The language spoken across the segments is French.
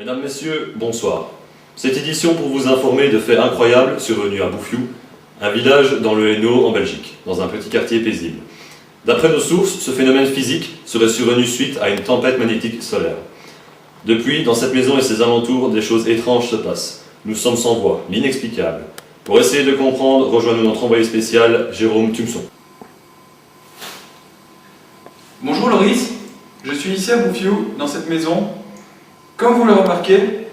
Mesdames, Messieurs, bonsoir. Cette édition pour vous informer de faits incroyables survenus à Bouffiou, un village dans le Hainaut en Belgique, dans un petit quartier paisible. D'après nos sources, ce phénomène physique serait survenu suite à une tempête magnétique solaire. Depuis, dans cette maison et ses alentours, des choses étranges se passent. Nous sommes sans voix, l'inexplicable. Pour essayer de comprendre, rejoignons notre envoyé spécial, Jérôme Tumson. Bonjour Loris, je suis ici à Bouffiou, dans cette maison. Comme vous le remarquez,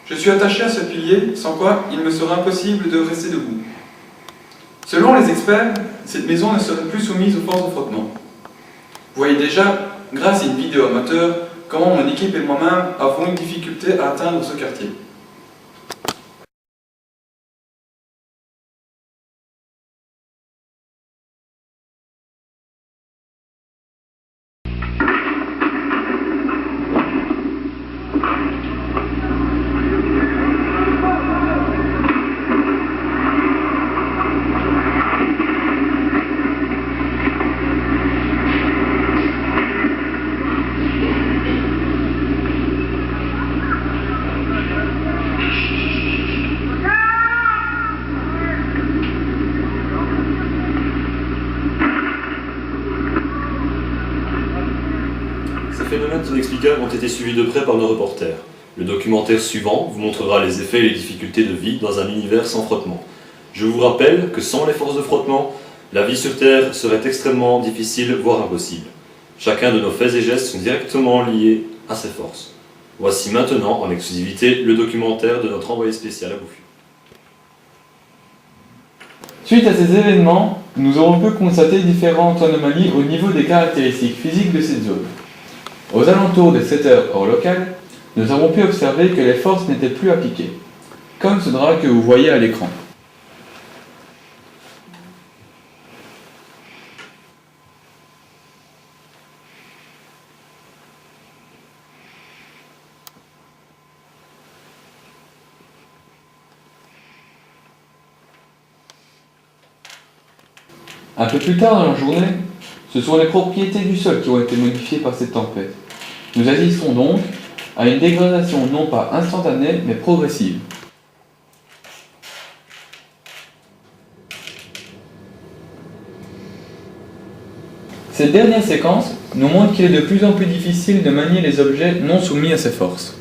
je suis attaché à ce pilier, sans quoi il me serait impossible de rester debout. Selon les experts, cette maison ne serait plus soumise aux forces de frottement. Vous voyez déjà, grâce à une vidéo amateur, comment mon équipe et moi-même avons une difficulté à atteindre ce quartier. Ces phénomènes inexplicables ont été suivis de près par nos reporters. Le documentaire suivant vous montrera les effets et les difficultés de vie dans un univers sans frottement. Je vous rappelle que sans les forces de frottement, la vie sur Terre serait extrêmement difficile, voire impossible. Chacun de nos faits et gestes sont directement liés à ces forces. Voici maintenant, en exclusivité, le documentaire de notre envoyé spécial à Bouffiou. Suite à ces événements, nous aurons pu constater différentes anomalies au niveau des caractéristiques physiques de cette zone. Aux alentours de 7 heures hors local, nous avons pu observer que les forces n'étaient plus appliquées, comme ce drap que vous voyez à l'écran. Un peu plus tard dans la journée, ce sont les propriétés du sol qui ont été modifiées par cette tempête. Nous assistons donc à une dégradation non pas instantanée, mais progressive. Cette dernière séquence nous montre qu'il est de plus en plus difficile de manier les objets non soumis à ces forces.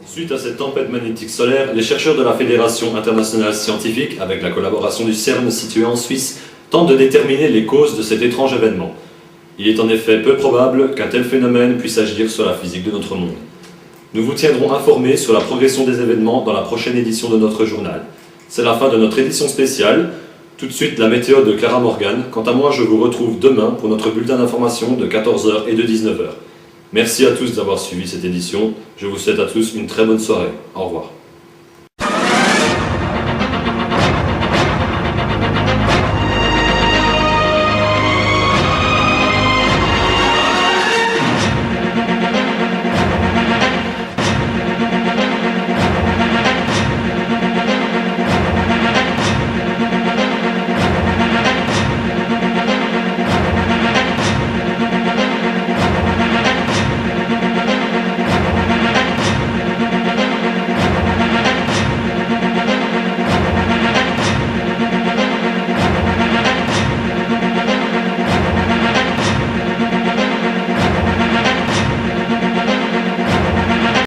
Suite à cette tempête magnétique solaire, les chercheurs de la Fédération internationale scientifique, avec la collaboration du CERN situé en Suisse, tentent de déterminer les causes de cet étrange événement. Il est en effet peu probable qu'un tel phénomène puisse agir sur la physique de notre monde. Nous vous tiendrons informés sur la progression des événements dans la prochaine édition de notre journal. C'est la fin de notre édition spéciale. Tout de suite, la météo de Clara Morgan. Quant à moi, je vous retrouve demain pour notre bulletin d'information de 14 h et de 19 h. Merci à tous d'avoir suivi cette édition. Je vous souhaite à tous une très bonne soirée. Au revoir.